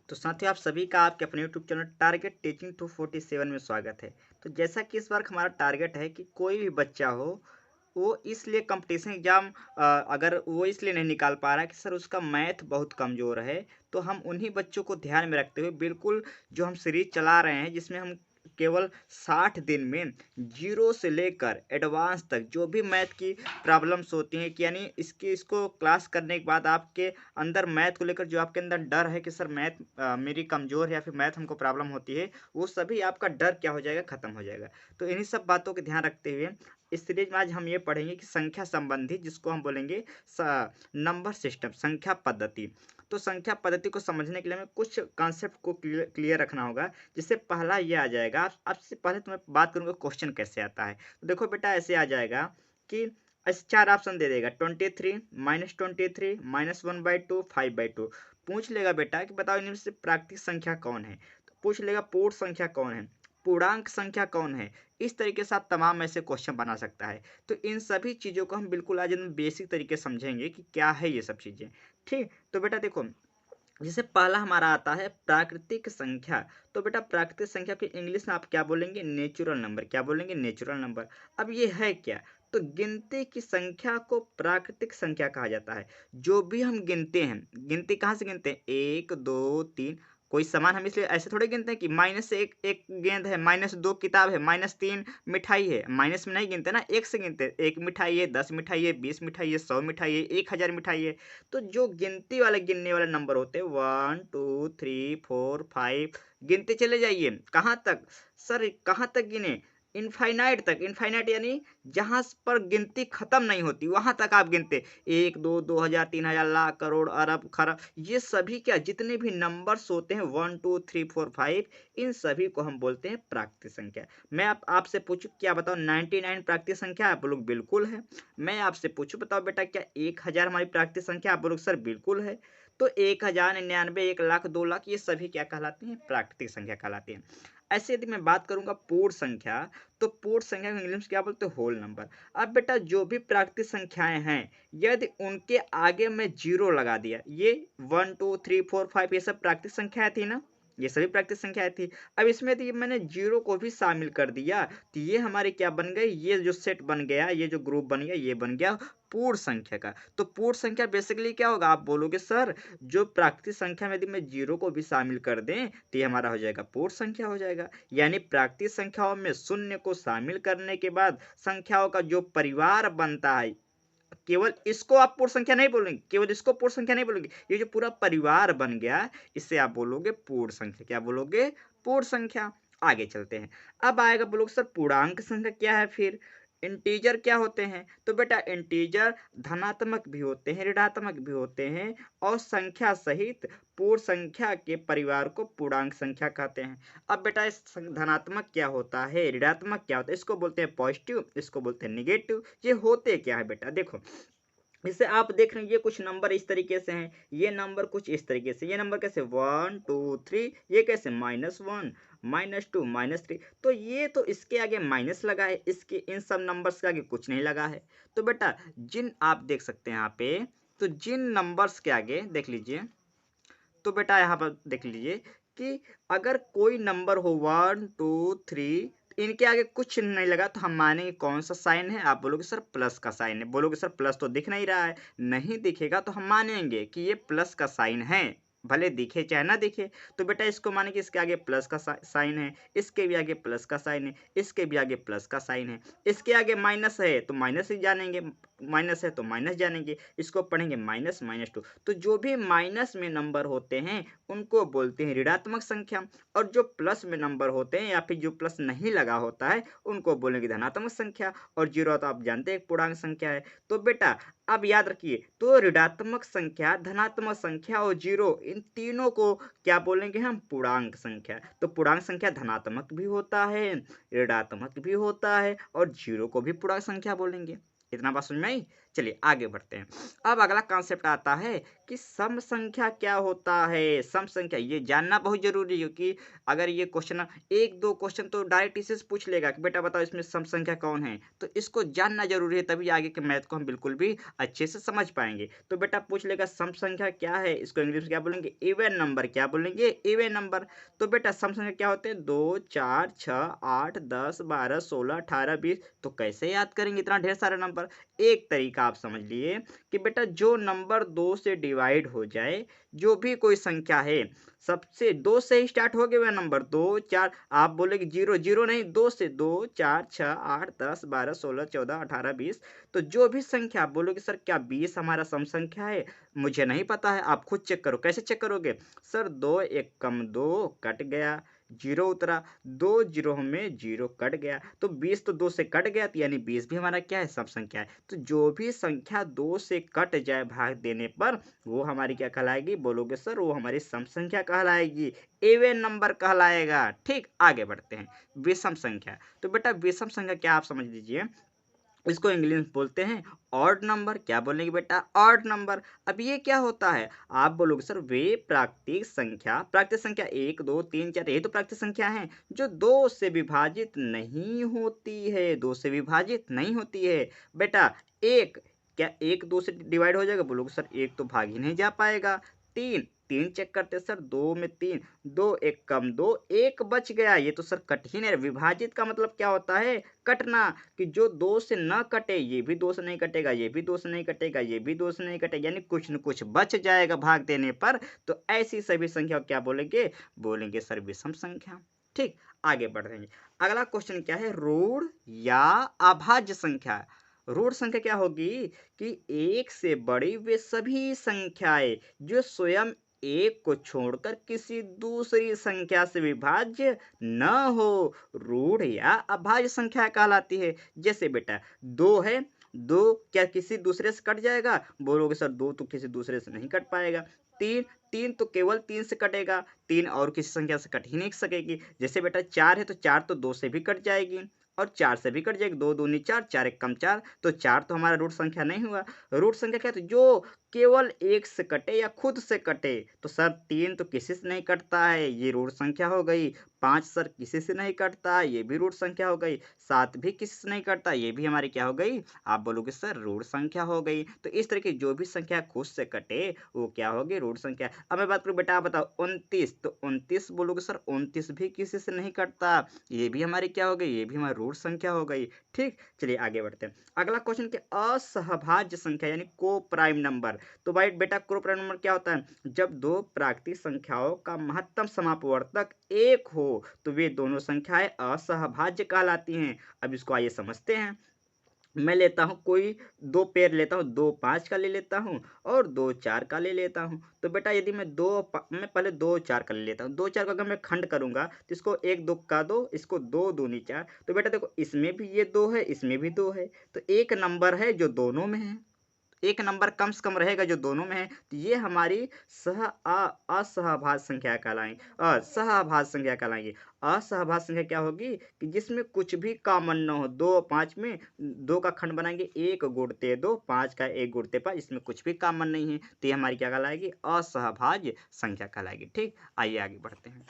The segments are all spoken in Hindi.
तो साथियों आप सभी का आपके अपने यूट्यूब चैनल टारगेट टीचिंग 247 में स्वागत है। तो जैसा कि इस बार हमारा टारगेट है कि कोई भी बच्चा हो, वो इसलिए कंपटीशन एग्ज़ाम अगर वो इसलिए नहीं निकाल पा रहा है कि सर उसका मैथ बहुत कमज़ोर है, तो हम उन्हीं बच्चों को ध्यान में रखते हुए बिल्कुल जो हम सीरीज़ चला रहे हैं जिसमें हम केवल 60 दिन में ज़ीरो से लेकर एडवांस तक जो भी मैथ की प्रॉब्लम्स होती हैं कि यानी इसको क्लास करने के बाद आपके अंदर मैथ को लेकर जो आपके अंदर डर है कि सर मैथ मेरी कमज़ोर है या फिर मैथ हमको प्रॉब्लम होती है, वो सभी आपका डर क्या हो जाएगा, खत्म हो जाएगा। तो इन्हीं सब बातों का ध्यान रखते हुए इस सीरीज में आज हम ये पढ़ेंगे कि संख्या संबंधी जिसको हम बोलेंगे नंबर सिस्टम संख्या पद्धति। तो संख्या पद्धति को समझने के लिए हमें कुछ कॉन्सेप्ट को क्लियर रखना होगा। जिससे पहला ये आ जाएगा, अब से पहले तो मैं बात करूंगा क्वेश्चन कैसे आता है। तो देखो बेटा ऐसे आ जाएगा कि ऐसे चार ऑप्शन दे देगा 23 -23 -1/2 5/2। पूछ लेगा बेटा कि बताओ इनमें से प्राकृतिक संख्या कौन है। तो पूछ लेगा पूर्ण संख्या कौन है, पूर्णांक संख्या कौन है। इस तरीके से आप तमाम ऐसे क्वेश्चन बना सकता है। तो इन सभी चीज़ों को हम बिल्कुल आज एकदम बेसिक तरीके से समझेंगे कि क्या है ये सब चीज़ें। ठीक, तो बेटा देखो जैसे पहला हमारा आता है प्राकृतिक संख्या। तो बेटा प्राकृतिक संख्या को इंग्लिश में आप क्या बोलेंगे, नेचुरल नंबर। क्या बोलेंगे, नेचुरल नंबर। अब ये है क्या, तो गिनती की संख्या को प्राकृतिक संख्या कहा जाता है। जो भी हम गिनते हैं, गिनती कहाँ से गिनते हैं, एक दो तीन। कोई सामान हम इसलिए ऐसे थोड़े गिनते हैं कि माइनस से एक एक गेंद है, माइनस दो किताब है, माइनस तीन मिठाई है। माइनस में नहीं गिनते ना, एक से गिनते हैं। एक मिठाई है, 10 मिठाई है, 20 मिठाई है, 100 मिठाई है, 1000 मिठाई है। तो जो गिनती वाले गिनने वाले नंबर होते हैं 1 2 3 4 5, गिनते चले जाइए कहाँ तक, सर कहाँ तक गिने, इनफाइनाइट तक। इनफाइनाइट यानी जहां पर गिनती खत्म नहीं होती वहां तक आप गिनते, एक दो 2000 3000 लाख करोड़ अरब खरब, ये सभी क्या जितने भी नंबर्स होते हैं 1 2 3 4 5, इन सभी को हम बोलते हैं प्राकृतिक संख्या। मैं आपसे पूछूं क्या बताओ 99 प्राकृतिक संख्या, आप लोग बिल्कुल है। मैं आपसे पूछूं बताओ बेटा क्या 1000 हमारी प्राकृतिक संख्या, आप बोलोगे सर बिल्कुल है। तो 1000 99 1 लाख 2 लाख ये सभी क्या कहलाती हैं, प्राकृतिक संख्या कहलाती हैं। ऐसे यदि मैं बात करूंगा पूर्ण संख्या, तो पूर्ण संख्या को इंग्लिश में क्या बोलते हैं, होल नंबर। अब बेटा जो भी प्राकृतिक संख्याएं हैं, यदि उनके आगे मैं जीरो लगा दिया, ये 1 2 3 4 5 ये सब प्राकृतिक संख्याएं थी ना, ये सभी प्राकृतिक संख्याएं थी। अब इसमें यदि मैंने जीरो को भी शामिल कर दिया, तो ये हमारे क्या बन गए, ये जो सेट बन गया, ये जो ग्रुप बन गया, ये बन गया पूर्ण संख्या का। तो पूर्ण संख्या बेसिकली क्या होगा, आप बोलोगे सर जो प्राकृतिक संख्या में यदि मैं जीरो को भी शामिल कर दें, तो ये हमारा हो जाएगा पूर्ण संख्या हो जाएगा। यानी प्राकृतिक संख्याओं में शून्य को शामिल करने के बाद संख्याओं का जो परिवार बनता है, केवल इसको आप पूर्ण संख्या नहीं बोलेंगे, केवल इसको पूर्ण संख्या नहीं बोलेंगे, ये जो पूरा परिवार बन गया, इसे आप बोलोगे पूर्ण संख्या। क्या बोलोगे, पूर्ण संख्या। आगे चलते हैं। अब आएगा बोलोगे सर पूर्णांक संख्या क्या है, फिर इंटीजर क्या होते हैं। तो बेटा इंटीजर धनात्मक भी होते हैं, ऋणात्मक भी होते हैं, और संख्या सहित पूर्ण संख्या के परिवार को पूर्णांक संख्या कहते हैं। अब बेटा इस धनात्मक क्या होता है, ऋणात्मक क्या होता है, इसको बोलते हैं पॉजिटिव, इसको बोलते हैं निगेटिव। ये होते क्या है बेटा, देखो जैसे आप देख रहे हैं ये कुछ नंबर इस तरीके से हैं, ये नंबर कुछ इस तरीके से, ये नंबर कैसे 1 2 3, ये कैसे -1 -2 -3। तो ये तो इसके आगे माइनस लगा है, इसके इन सब नंबर्स के आगे कुछ नहीं लगा है। तो बेटा जिन आप देख सकते हैं यहाँ पे, तो जिन नंबर्स के आगे देख लीजिए, तो बेटा यहाँ पर देख लीजिए कि अगर कोई नंबर हो 1 2 3, इनके आगे कुछ नहीं लगा, तो हम मानेंगे कौन सा साइन है, आप बोलोगे सर प्लस का साइन है। बोलोगे सर प्लस तो दिख नहीं रहा है, नहीं दिखेगा तो हम मानेंगे कि ये प्लस का साइन है, भले दिखे चाहे ना दिखे। तो बेटा इसको माने कि इसके आगे प्लस का साइन है, इसके भी आगे प्लस का साइन है, इसके भी आगे प्लस का साइन है, इसके आगे माइनस है तो माइनस ही जानेंगे, माइनस है तो माइनस जानेंगे, इसको पढ़ेंगे माइनस -2। तो जो भी माइनस में नंबर होते हैं उनको बोलते हैं ऋणात्मक संख्या, और जो प्लस में नंबर होते हैं या फिर जो प्लस नहीं लगा होता है उनको बोलेंगे धनात्मक संख्या, और जीरो तो आप जानते हैं एक पूर्णांक संख्या है। तो बेटा अब याद रखिए, तो ऋणात्मक संख्या, धनात्मक संख्या और जीरो, इन तीनों को क्या बोलेंगे हम, पूर्णांक संख्या। तो पूर्णांक संख्या धनात्मक भी होता है, ऋणात्मक भी होता है, और जीरो को भी पूर्णांक संख्या बोलेंगे। इतना बात समझ में आई। चलिए आगे बढ़ते हैं। अब अगला कॉन्सेप्ट आता है कि सम संख्या क्या होता है? सम संख्या ये जानना बहुत ज़रूरी है, क्योंकि अगर ये क्वेश्चन 1-2 क्वेश्चन तो डायरेक्ट इसी से पूछ लेगा कि बेटा बताओ इसमें सम संख्या कौन है? तो इसको जानना ज़रूरी है, तभी आगे के मैथ को हम बिल्कुल भी अच्छे से समझ पाएँगे। तो बेटा पूछ लेगा सम संख्या क्या है? इसको इंग्लिश में क्या बोलेंगे? Even number. क्या बोलेंगे? Even number. तो बेटा सम संख्या क्या होते हैं? 2, 4, 6, 8, 10, 12, 16, 18, 20। तो कैसे याद करेंगे इतना ढेर सारा नंबर? एक तरीका आप समझ लिए कि बेटा जो नंबर 2 से डिवाइड हो जाए, जो भी कोई संख्या है, सबसे 2 से ही स्टार्ट हो गए वह नंबर 2, 4। आप बोलेंगे 0, 0 नहीं, 2 से 2, 4, 6, 8, 10, 12, 16, 14, 18, 20। तो जो भी संख्या आप बोलोगे सर क्या 20 हमारा सम संख्या है? मुझे नहीं पता है, आप खुद चेक करो। कैसे चेक करोगे? सर 2 एक कम 2 कट गया, 0 उतरा, 2 जीरो में 0 कट गया, तो 20 तो 2 से कट गया, तो यानी 20 भी हमारा क्या है? सम संख्या है। तो जो भी संख्या 2 से कट जाए भाग देने पर, वो हमारी क्या कहलाएगी? बोलोगे सर वो हमारी सम संख्या कहलाएगी, इवन नंबर कहलाएगा। ठीक, आगे बढ़ते हैं। विषम संख्या। तो बेटा विषम संख्या क्या आप समझ लीजिए, इसको इंग्लिश में बोलते हैं ऑड नंबर। क्या बोलेंगे बेटा? Odd number. अब ये क्या होता है? आप बोलोगे सर वे प्राकृतिक संख्या 1, 2, 3, 4 ये तो प्राकृतिक संख्या है जो 2 से विभाजित नहीं होती है, 2 से विभाजित नहीं होती है। बेटा एक, क्या 1 2 से डिवाइड हो जाएगा? बोलोगे सर 1 तो भाग ही नहीं जा पाएगा। 3, 3 चेक करते हैं सर, 2 में 3, 2 एक कम 2, 1 बच गया। ये तो सर कट ही नहीं। विभाजित का मतलब क्या होता है? कटना। कि जो 2 से ना कटे, ये भी 2 से नहीं कटेगा, ये भी 2 से नहीं कटेगा, ये भी 2 से नहीं कटेगा, यानी कुछ न कुछ बच जाएगा भाग देने पर। तो ऐसी सभी संख्या को क्या बोलेंगे? बोलेंगे सर विषम संख्या। ठीक, आगे बढ़ रहे हैं। अगला क्वेश्चन क्या है? ऋण या अभाज्य संख्या। ऋण संख्या क्या होगी? कि एक से बड़ी वे सभी संख्याएं जो स्वयं एक को छोड़कर किसी दूसरी संख्या से विभाज्य न हो, ऋण या अभाज्य संख्या कहलाती है। जैसे बेटा 2 है, 2 क्या किसी दूसरे से कट जाएगा? बोलोगे सर 2 तो किसी दूसरे से नहीं कट पाएगा। 3, 3 तो केवल 3 से कटेगा, 3 और किसी संख्या से कट ही नहीं सकेगी। जैसे बेटा 4 है, तो 4 तो 2 से भी कट जाएगी और 4 से भी कट जाएगी। 2 दूनी 4, 4 एक कम 4, तो 4 तो हमारा रूट संख्या नहीं हुआ। रूट संख्या क्या है? तो जो केवल 1 से कटे या खुद से कटे। तो सर 3 तो किसी से नहीं कटता है, ये रूट संख्या हो गई। 5 सर किसी से नहीं कटता, ये भी रूट संख्या हो गई। 7 भी किसी से नहीं कटता, ये भी हमारी क्या हो गई? आप बोलोगे सर रूट संख्या हो गई। तो इस तरह की जो भी संख्या खुद से कटे, वो क्या होगी? रूट संख्या। अब मैं बात करूँ बेटा, आप बताओ 29, तो 29 बोलोगे सर 29 भी किसी से नहीं कटता, ये भी हमारी क्या हो गई? ये भी हमारी रूट संख्या हो गई। ठीक, चलिए आगे बढ़ते हैं। अगला क्वेश्चन के असहभाज्य संख्या यानी को प्राइम नंबर। तो भाई बेटा को प्राइम नंबर क्या होता है? जब दो प्राकृतिक संख्याओं का महत्तम समापवर्तक 1 हो, तो वे दोनों संख्याएं असहभाज्य कहलाती हैं। अब इसको आइए समझते हैं। मैं लेता हूँ कोई 2 पेयर लेता हूँ, 2 5 का ले लेता हूँ और 2 4 का ले लेता हूँ। तो बेटा यदि मैं पहले 2 4 का ले लेता हूँ। 2 4 का अगर मैं खंड करूँगा, तो इसको 1 2 का 2, इसको 2 दूनी 4। तो बेटा देखो इसमें भी ये 2 है, इसमें भी 2 है। तो एक नंबर है जो दोनों में है। एक नंबर कम से कम रहेगा जो दोनों में है, तो ये हमारी असहभाज्य संख्या कहलाएंगी। असहभाज्य संख्या कहलाएंगी। असहभाज्य संख्या क्या होगी? कि जिसमें कुछ भी कॉमन न हो। 2 5 में 2 का खंड बनाएंगे, 1 गुणते 2, 5 का 1 गुणते 5, इसमें कुछ भी कॉमन नहीं है, तो ये हमारी क्या कहलाएगी? असहभाज्य संख्या कहलाएगी। ठीक, आइए आगे बढ़ते हैं।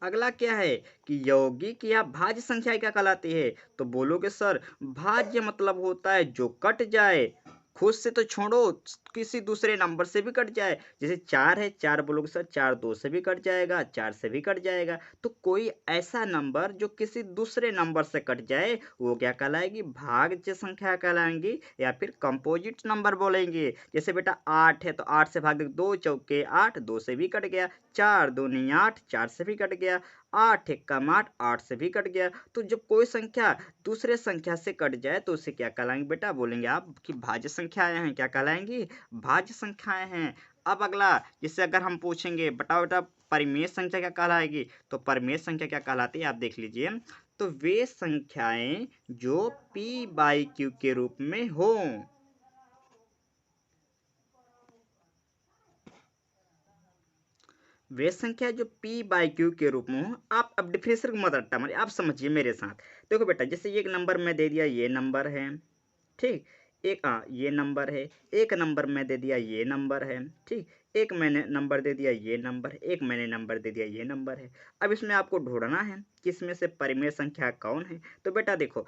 अगला क्या है कि यौगिक या भाज्य संख्या क्या कहलाती है? तो बोलोगे सर भाज्य मतलब होता है जो कट जाए, खुद से तो छोड़ो, किसी दूसरे नंबर से भी कट जाए। जैसे 4 है, 4 बोलोगे सर 4 2 से भी कट जाएगा, 4 से भी कट जाएगा। तो कोई ऐसा नंबर जो किसी दूसरे नंबर से कट जाए, वो क्या कहलाएगी? भाज्य संख्या कहलाएंगी या फिर कंपोजिट नंबर बोलेंगे। जैसे बेटा 8 है, तो 8 से भाग दे, 2 चौके 8, 2 से भी कट गया। 4 दूनी 8, 4 से भी कट गया। 8 एक कम 8, 8 से भी कट गया। तो जब कोई संख्या दूसरे संख्या से कट जाए, तो उसे क्या कहलाएंगे बेटा? बोलेंगे आप कि भाज्य संख्याएं हैं। क्या कहलाएंगी? भाज्य संख्याएं हैं। अब अगला, जिससे अगर हम पूछेंगे बताओ बेटा परिमेय संख्या क्या कहलाएगी, तो परिमेय संख्या क्या कहलाती है आप देख लीजिए। तो वे संख्याएं जो p बाई क्यू के रूप में हो। वे संख्या जो p बाई क्यू के रूप में हो। आप अब डिफरेंशियल मत रट्टा मारिए, आप समझिए मेरे साथ। देखो बेटा, जैसे एक नंबर मैं दे दिया, ये नंबर है, ठीक। एक ये नंबर है, एक नंबर मैं दे दिया, ये नंबर है, ठीक। एक मैंने नंबर दे दिया, ये नंबर, एक मैंने नंबर दे दिया, ये नंबर है। अब इसमें आपको ढूंढना है कि इसमें से परिमेय संख्या कौन है। तो बेटा देखो,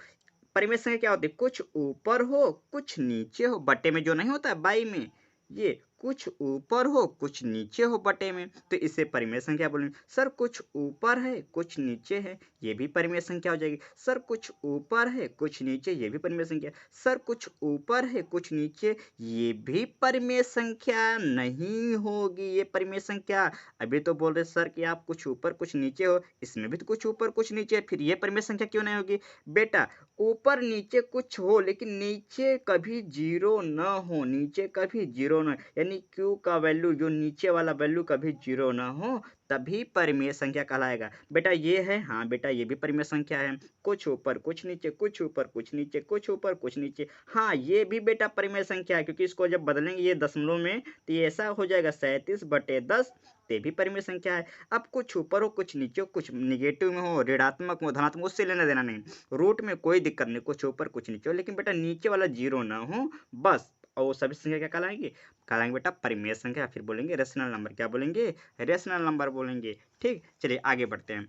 परिमेय संख्या क्या होती है, कुछ ऊपर हो कुछ नीचे हो, बटे में जो नहीं होता है बाई में, ये कुछ ऊपर हो कुछ नीचे हो बटे में, तो इसे परिमेय संख्या बोलेंगे। सर कुछ ऊपर है कुछ नीचे है, ये भी परिमेय संख्या हो जाएगी। सर कुछ ऊपर है कुछ नीचे, ये भी परिमेय संख्या। सर कुछ ऊपर है कुछ नीचे, ये भी परिमेय संख्या नहीं होगी, ये परिमेय संख्या। अभी तो बोल रहे सर कि आप कुछ ऊपर कुछ नीचे हो, इसमें भी तो कुछ ऊपर कुछ नीचे है, फिर ये परिमेय संख्या क्यों नहीं होगी। बेटा ऊपर नीचे कुछ हो लेकिन नीचे कभी जीरो न हो, नीचे कभी जीरो न, यानी क्यू का वैल्यू जो नीचे वाला वैल्यू कभी जीरो न हो, तभी परिमेय संख्या कहलाएगा। बेटा ये है, हाँ बेटा ये भी परिमेय संख्या है। कुछ ऊपर कुछ नीचे, कुछ ऊपर कुछ नीचे, कुछ ऊपर कुछ नीचे, हाँ ये भी बेटा परिमेय संख्या है, क्योंकि इसको जब बदलेंगे ये दशमलव में तो ये ऐसा हो जाएगा 37/10, ये भी परिमेय संख्या है। अब कुछ ऊपर हो कुछ नीचे हो, कुछ निगेटिव में हो, ऋणात्मक हो, धनात्मक, उससे लेना देना नहीं। रूट में कोई दिक्कत नहीं, कुछ ऊपर कुछ नीचे हो, लेकिन बेटा नीचे वाला जीरो ना हो बस। और वो सभी संख्या क्या कहलाएंगे, कहलाएंगे बेटा परिमेय संख्या। फिर बोलेंगे रेशनल नंबर, क्या बोलेंगे, रेशनल नंबर बोलेंगे। ठीक, चलिए आगे बढ़ते हैं।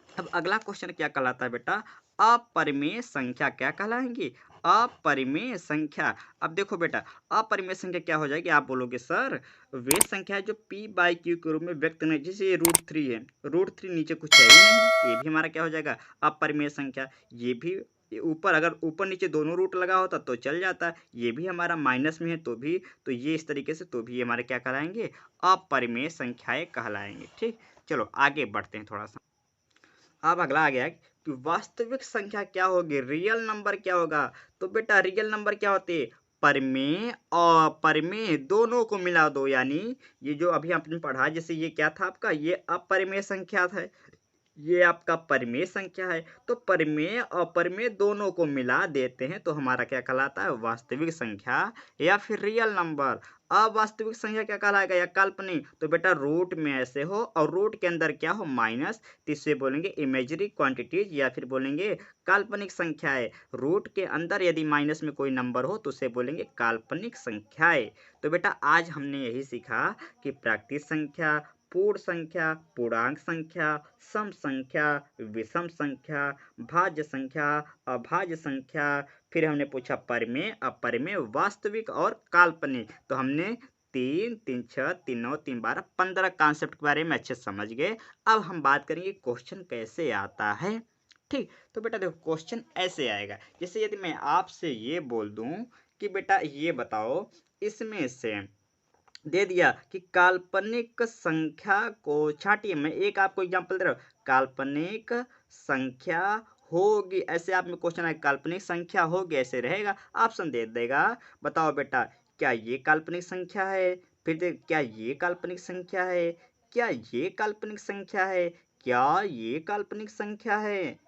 अब अगला क्वेश्चन क्या कहलाता है बेटा, अपरिमेय संख्या क्या कहलाएंगी, अपरिमेय संख्या। अब देखो बेटा, अपरिमेय संख्या क्या हो जाएगी, आप बोलोगे सर वे संख्या जो p बाई क्यू के रूप में व्यक्त नहीं, जैसे ये √3 है, √3 नीचे कुछ है ही नहीं, ये भी हमारा क्या हो जाएगा, अपरिमेय संख्या। ये भी ऊपर, अगर ऊपर नीचे दोनों रूट लगा होता तो चल जाता, ये भी हमारा माइनस में है तो भी, तो ये इस तरीके से तो भी ये हमारे क्या कहलाएंगे, अपरिमेय संख्याएं कहलाएंगे। ठीक, चलो आगे बढ़ते हैं थोड़ा सा। अब अगला आ गया कि वास्तविक संख्या क्या होगी, रियल नंबर क्या होगा। तो बेटा रियल नंबर क्या होते हैं, परिमेय और परिमेय दोनों को मिला दो, यानी ये जो अभी आपने पढ़ा, जैसे ये क्या था आपका, ये अपरिमेय संख्या था, ये आपका परिमेय संख्या है। तो परिमेय और अपरिमेय दोनों को मिला देते हैं तो हमारा क्या कहलाता है, वास्तविक संख्या या फिर रियल नंबर। अवास्तविक संख्या क्या कहलाएगा, या काल्पनिक। तो बेटा रूट में ऐसे हो और रूट के अंदर क्या हो, माइनस, तो इसे बोलेंगे इमेजरी क्वांटिटीज या फिर बोलेंगे काल्पनिक संख्याएं। रूट के अंदर यदि माइनस में कोई नंबर हो तो उसे बोलेंगे काल्पनिक संख्याएं। तो बेटा आज हमने यही सीखा कि प्राकृतिक संख्या, पूर्ण संख्या, पूर्णांक संख्या, सम संख्या, विषम संख्या, भाज्य संख्या, अभाज्य संख्या, फिर हमने पूछा परिमेय, अपरिमेय, वास्तविक और काल्पनिक। तो हमने 3 3 6 3 9 3 12 15 कॉन्सेप्ट के बारे में अच्छे से समझ गए। अब हम बात करेंगे क्वेश्चन कैसे आता है। ठीक, तो बेटा देखो क्वेश्चन ऐसे आएगा, जैसे यदि मैं आपसे ये बोल दूं कि बेटा ये बताओ, इसमें से दे दिया कि काल्पनिक संख्या को छांटिए, मैं एक आपको एग्जांपल दे रहा हूँ, काल्पनिक संख्या होगी, ऐसे आप में क्वेश्चन है, काल्पनिक संख्या होगी ऐसे रहेगा, ऑप्शन दे देगा। बताओ बेटा क्या ये काल्पनिक संख्या है, फिर देख क्या ये काल्पनिक संख्या है, क्या ये काल्पनिक संख्या है, क्या ये काल्पनिक संख्या है,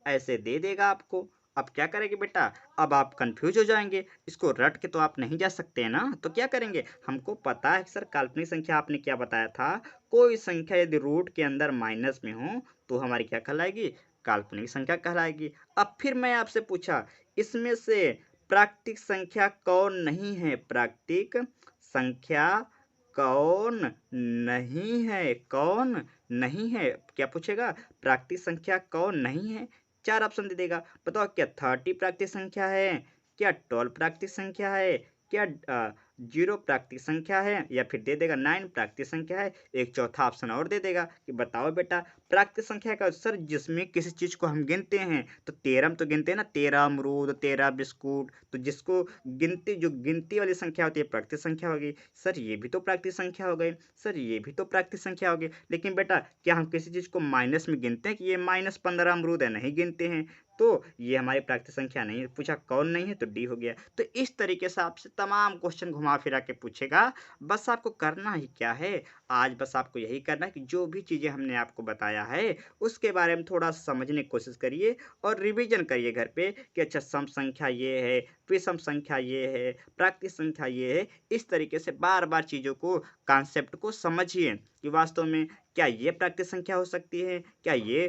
ऐसे दे देगा आपको। अब क्या करेंगे बेटा, अब आप कंफ्यूज हो जाएंगे, इसको रट के तो आप नहीं जा सकते हैं ना, तो क्या करेंगे, हमको पता है कि सर काल्पनिक संख्या आपने क्या बताया था, कोई संख्या यदि रूट के अंदर माइनस में हो तो हमारी क्या कहलाएगी, काल्पनिक संख्या कहलाएगी। अब फिर मैं आपसे पूछा, इसमें से प्राकृतिक संख्या कौन नहीं है, प्राकृतिक संख्या कौन नहीं है, कौन नहीं है, क्या पूछेगा, प्राकृतिक संख्या कौन नहीं है। चार ऑप्शन दे देगा, बताओ क्या 30 प्राकृतिक संख्या है, क्या 12 प्राकृतिक संख्या है, क्या 0 प्राकृतिक संख्या है, या फिर दे देगा 9 प्राकृतिक संख्या है। एक चौथा ऑप्शन और दे देगा कि बताओ बेटा प्राकृतिक संख्या का, सर जिसमें किसी चीज को हम गिनते हैं तो 13 तो गिनते हैं ना, 13 अमरूद 13 बिस्कुट, तो जिसको गिनती, जो गिनती वाली संख्या होती है प्राकृतिक संख्या होगी। सर ये भी तो प्राकृतिक संख्या हो गई, सर ये भी तो प्राकृतिक संख्या होगी, लेकिन बेटा क्या हम किसी चीज को माइनस में गिनते हैं कि ये -15 अमरूद है, नहीं गिनते हैं। तो ये हमारी प्राकृतिक संख्या नहीं है। पूछा कौन नहीं है तो डी हो गया। तो इस तरीके से आपसे तमाम क्वेश्चन घुमा फिरा के पूछेगा। बस आपको करना ही क्या है, आज बस आपको यही करना है कि जो भी चीज़ें हमने आपको बताया है, उसके बारे में थोड़ा समझने की कोशिश करिए और रिवीजन करिए घर पे कि अच्छा सम संख्या ये है, विषम संख्या ये है, प्राकृतिक संख्या ये है। इस तरीके से बार-बार चीज़ों को, कॉन्सेप्ट को समझिए कि वास्तव में क्या ये प्राकृतिक संख्या हो सकती है? क्या ये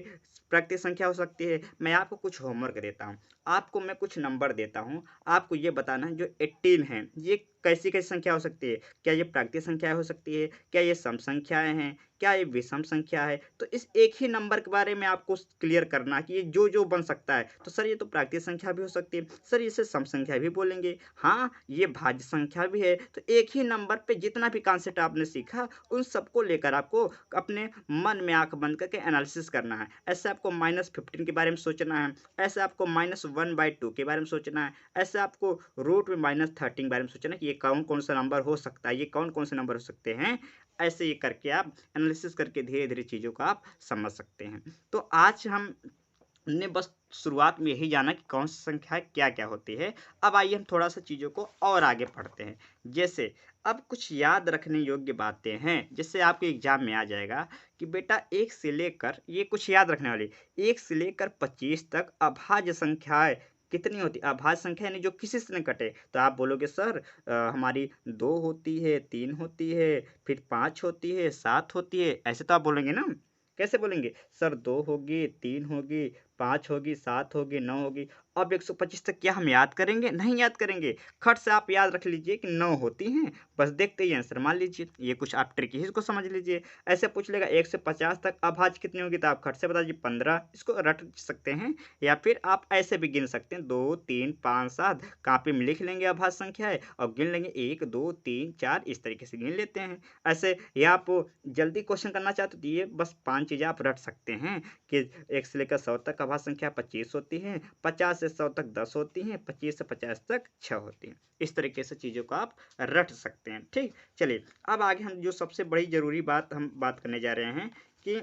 प्राकृतिक संख्या हो सकती है? मैं आपको कुछ होमवर्क देता हूँ। आपको मैं कुछ नंबर देता हूँ। आपको ये बताना है जो 18 है, ये कैसी-कैसी संख्या हो सकती है? क्या ये प्राकृतिक संख्या हो सकती है? क्या ये सम संख्याएँ हैं? क्या ये विषम संख्या है? तो इस एक ही नंबर के बारे में आपको क्लियर करना है कि ये जो-जो बन सकता है। तो सर ये तो प्राकृतिक संख्या भी हो सकती है। सर इसे सम संख्या भी बोलेंगे। हाँ, ये भाज्य संख्या भी है। तो एक ही नंबर पे जितना भी कॉन्सेप्ट आपने सीखा, उन सबको लेकर आपको अपने मन में आँख बंद करके एनालिसिस करना है। ऐसे आपको -15 के बारे में सोचना है, ऐसे आपको -1/2 के बारे में सोचना है, ऐसे आपको रूट में -13 के बारे में सोचना है कि ये कौन-कौन सा नंबर हो सकता है, ये कौन-कौन से नंबर हो सकते हैं। ऐसे ये करके आप एनालिसिस करके धीरे-धीरे चीज़ों को आप समझ सकते हैं। तो आज हमने बस शुरुआत में यही जाना कि कौन सी संख्या क्या-क्या होती है। अब आइए हम थोड़ा-सा चीज़ों को और आगे पढ़ते हैं। जैसे अब कुछ याद रखने योग्य बातें हैं, जिससे आपके एग्ज़ाम में आ जाएगा कि बेटा 1 से लेकर ये कुछ याद रखने वाली, 1 से लेकर 25 तक अभाज्य संख्याएँ कितनी होती है? अभाज्य संख्या यानी जो किसी से न कटे। तो आप बोलोगे सर हमारी 2 होती है, 3 होती है, फिर 5 होती है, 7 होती है, ऐसे तो आप बोलेंगे ना? कैसे बोलेंगे? सर 2 होगी, 3 होगी, 5 होगी, 7 होगी, 9 होगी। अब 125 तक क्या हम याद करेंगे? नहीं याद करेंगे। खट से आप याद रख लीजिए कि 9 होती हैं, बस देखते ही आंसर मान लीजिए। ये कुछ आप ट्रिक ही इसको समझ लीजिए। ऐसे पूछ लेगा 1 से 50 तक अभाज्य कितनी होगी? तो आप खट से बता दीजिए 15, इसको रट सकते हैं या फिर आप ऐसे भी गिन सकते हैं 2, 3, 5, 7 कॉपी में लिख लेंगे अभाज्य संख्याएँ और गिन लेंगे 1, 2, 3, 4 इस तरीके से गिन लेते हैं। ऐसे या आप जल्दी क्वेश्चन करना चाहते हो तो ये बस 5 चीज़ें आप रट सकते हैं कि 1 से लेकर 100 तक अभाज्य संख्या 25 होती हैं, 50 से 100 तक 10 होती हैं, 25 से 50 तक 6 होती हैं। इस तरीके से चीज़ों को आप रट सकते हैं, ठीक? चलिए, अब आगे हम जो सबसे बड़ी ज़रूरी बात हम बात करने जा रहे हैं कि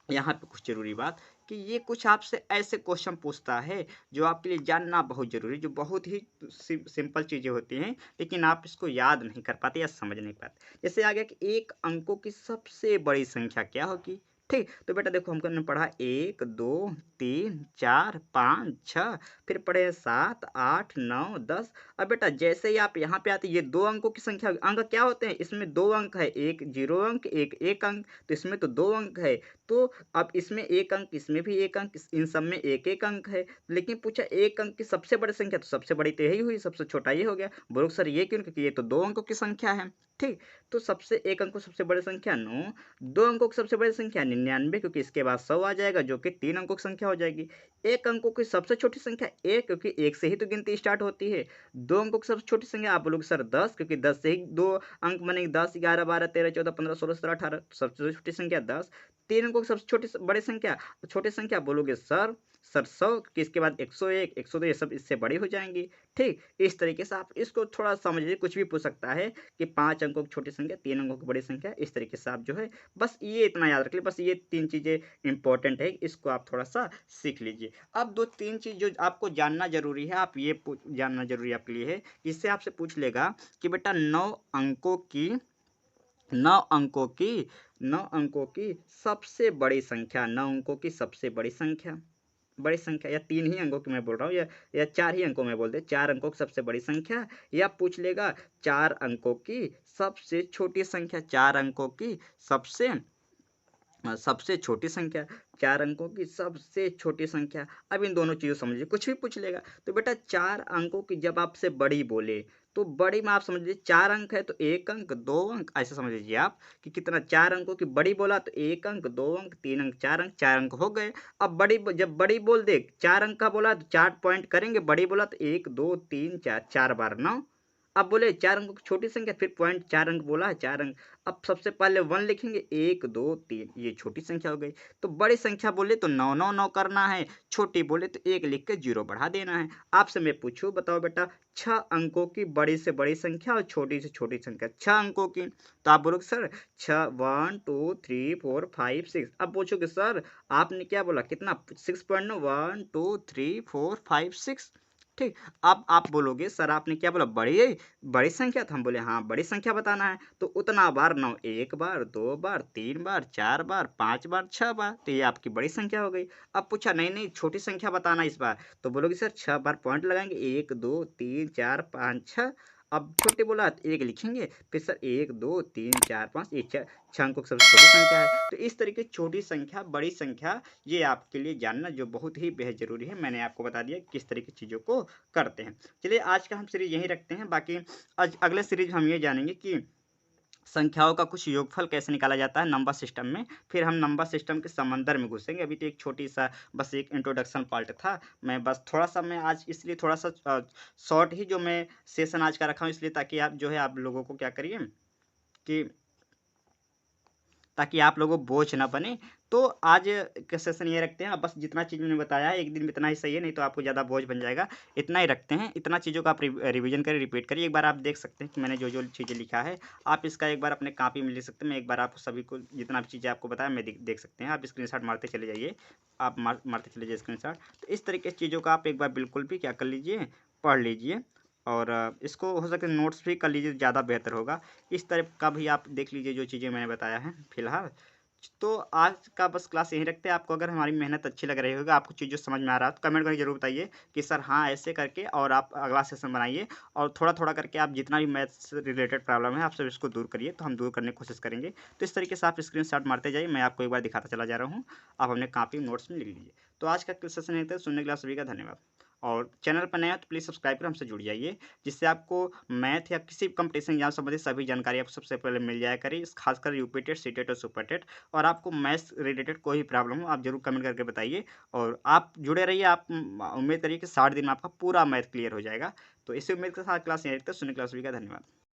यहाँ पे कुछ ज़रूरी बात कि ये कुछ आपसे ऐसे क्वेश्चन पूछता है, जो आपके लिए जानना बहुत ज़रूरी है, जो बहुत ही सिंपल चीज़ें होती हैं, लेकिन आप इसको याद नहीं कर पाते या समझ नहीं पाते। जैसे आ गया कि 1 अंकों की सबसे बड़ी संख्या क्या होगी? ठीक, तो बेटा देखो हमने पढ़ा 1, 2, 3, 4, 5, 6 फिर पढ़े 7, 8, 9, 10 अब बेटा जैसे ही आप यहाँ पे आते हैं, ये 2 अंकों की संख्या अंक क्या होते हैं? इसमें 2 अंक है, एक 0 अंक, एक 1 अंक, तो इसमें तो 2 अंक है। तो अब इसमें 1 अंक, इसमें भी 1 अंक, इन सब में 1-1 अंक है। लेकिन पूछा 1 अंक की सबसे बड़ी संख्या, तो सबसे बड़ी तो यही हुई, सबसे छोटा ये हो गया। बोलोगे सर ये क्यों? क्योंकि ये तो 2 अंकों की संख्या है, ठीक? तो सबसे 1 अंक को सबसे बड़ी संख्या 9, 2 अंकों की सबसे बड़ी संख्या 99 क्योंकि इसके बाद 100 आ जाएगा जो कि 3 अंकों की संख्या हो जाएगी। 1 अंकों की सबसे छोटी संख्या 1 क्योंकि 1 से ही तो गिनती स्टार्ट होती है। 2 अंकों की सबसे छोटी संख्या आप बोलोगे सर 10 क्योंकि 10 से ही 2 अंक बनेंगे 10, 11, 12, 13, 14, 15, 16, 17, 18 सबसे छोटी संख्या 10। 3 अंकों की सबसे छोटी बड़ी संख्या छोटी संख्या बोलोगे सर 100 क्योंकि इसके बाद 101, 102 ये सब इससे बड़ी हो जाएँगी, ठीक? इस तरीके से आप इसको थोड़ा समझिए, कुछ भी पूछ सकता है कि 5 अंकों की छोटी संख्या, 3 अंकों की बड़ी संख्या, इस तरीके से आप जो है बस ये इतना याद रख लीजिए, बस ये 3 चीज़ें इम्पोर्टेंट है, इसको आप थोड़ा-सा सीख लीजिए। अब 2-3 चीज़ जो आपको जानना ज़रूरी है, आप ये जानना ज़रूरी आपके लिए है, इससे आपसे पूछ लेगा कि बेटा 9 अंकों की 9 अंकों की सबसे बड़ी संख्या, 9 अंकों की सबसे बड़ी संख्या या 3 ही अंकों की मैं बोल रहा हूँ या 4 ही अंकों में बोल दें, 4 अंकों की सबसे बड़ी संख्या या पूछ लेगा 4 अंकों की सबसे छोटी संख्या, 4 अंकों की सबसे सबसे छोटी संख्या, 4 अंकों की सबसे छोटी संख्या। अब इन दोनों चीज़ों को समझिए, कुछ भी पूछ लेगा। तो बेटा 4 अंकों की जब आपसे बड़ी बोले, तो बड़ी में आप समझ लीजिए 4 अंक है तो 1 अंक, 2 अंक ऐसे समझ लीजिए आप कि कितना 4 अंकों की बड़ी बोला तो 1 अंक, 2 अंक, 3 अंक, 4 अंक हो गए। अब जब बड़ी बोल दे 4 अंक का बोला तो 4 पॉइंट करेंगे, बड़ी बोला तो 1, 2, 3, 4 4 बार 9 अब बोले 4 अंकों की छोटी संख्या, फिर पॉइंट 4 अंक बोला है, 4 अंक। अब सबसे पहले 1 लिखेंगे, 1, 2, 3, ये छोटी संख्या हो गई। तो बड़ी संख्या बोले तो 9, 9, 9 करना है, छोटी बोले तो 1 लिख के 0 बढ़ा देना है। आपसे मैं पूछूँ, बताओ बेटा, 6 अंकों की बड़ी से बड़ी संख्या और छोटी से छोटी संख्या, 6 अंकों की, तो आप बोलोगे सर 6, 1, 2, 3, 4, 5, 6। अब पूछोगे सर आपने क्या बोला, कितना 6 पॉइंट, 1, 2, 3, 4, 5, 6, ठीक। अब आप बोलोगे सर आपने क्या बोला, बड़ी बड़ी संख्या, तो हम बोले हाँ बड़ी संख्या बताना है, तो उतना बार 9, 1 बार, 2 बार, 3 बार, 4 बार, 5 बार, 6 बार, तो ये आपकी बड़ी संख्या हो गई। अब पूछा नहीं नहीं छोटी संख्या बताना इस बार, तो बोलोगे सर 6 बार पॉइंट लगाएंगे, 1, 2, 3, 4, 5, 6। अब छोटे बोला तो 1 लिखेंगे, फिर सर 1, 2, 3, 4, 5, ये 6 अंकों की सबसे छोटी संख्या है। तो इस तरीके छोटी संख्या, बड़ी संख्या, ये आपके लिए जानना जो बहुत ही बेहद ज़रूरी है। मैंने आपको बता दिया किस तरह की चीज़ों को करते हैं। चलिए आज का हम सीरीज़ यहीं रखते हैं, बाकी आज अगले सीरीज़ में हम ये जानेंगे कि संख्याओं का कुछ योगफल कैसे निकाला जाता है नंबर सिस्टम में। फिर हम नंबर सिस्टम के समंदर में घुसेंगे। अभी तो एक छोटी-सा बस एक इंट्रोडक्शन पार्ट था। मैं बस थोड़ा-सा मैं आज इसलिए थोड़ा-सा शॉर्ट ही जो मैं सेशन आज का रखा हूँ, इसलिए ताकि आप जो है आप लोगों को क्या करिए कि ताकि आप लोगों को बोझ ना बने। तो आज का सेशन ये रखते हैं। अब बस जितना चीज़ मैंने बताया है, एक दिन में इतना ही सही है, नहीं तो आपको ज़्यादा बोझ बन जाएगा। इतना ही रखते हैं, इतना चीज़ों का आप रिवीजन करिए, रिपीट करिए। एक बार आप देख सकते हैं कि मैंने जो-जो चीज़ें लिखा है, आप इसका एक बार अपने कॉपी में लिख सकते हैं। मैं एक बार आप सभी को जितना भी चीज़ें आपको बताया, मैं देख सकते हैं। आप स्क्रीनशॉट मारते चले जाइए, आप मारते चले जाइए स्क्रीनशॉट। तो इस तरीके की चीज़ों का आप एक बार बिल्कुल भी क्या कर लीजिए, पढ़ लीजिए और इसको हो सके नोट्स भी कर लीजिए, ज़्यादा बेहतर होगा। इस तरह का भी आप देख लीजिए जो चीज़ें मैंने बताया है फिलहाल। तो आज का बस क्लास यहीं रखते हैं। आपको अगर हमारी मेहनत अच्छी लग रही होगी, आपको चीज़ें समझ में आ रहा है, तो कमेंट करके ज़रूर बताइए कि सर हाँ, ऐसे करके और आप अगला सेशन बनाइए और थोड़ा-थोड़ा करके आप जितना भी मैथ्स से रिलेटेड प्रॉब्लम है, आप सब इसको दूर करिए, तो हम दूर करने की कोशिश करेंगे। तो इस तरीके से आप स्क्रीनशॉट मारते जाइए, मैं आपको एक बार दिखाता चला जा रहा हूँ। आप अपने कॉपी नोट्स में लिख लीजिए। तो आज का सेशन यहीं तक, सुनने के लिए आप सभी का धन्यवाद। और चैनल पर नए हैं तो प्लीज़ सब्सक्राइब कर हमसे जुड़ जाइए, जिससे आपको मैथ या किसी भी कॉम्पिटिशन एग्जाम संबंधित सभी जानकारी आपको सबसे पहले मिल जाया करे। खासकर यूपी टेट, सी टेट और सुपर टेट। और आपको मैथ्स रिलेटेड कोई भी प्रॉब्लम हो, आप ज़रूर कमेंट करके बताइए और आप जुड़े रहिए। आप उम्मीद करिए कि 60 दिन में आपका पूरा मैथ क्लियर हो जाएगा। तो इसी उम्मीद के साथ क्लास यहीं रखते हैं। सुनने के लिए आप सभी का धन्यवाद।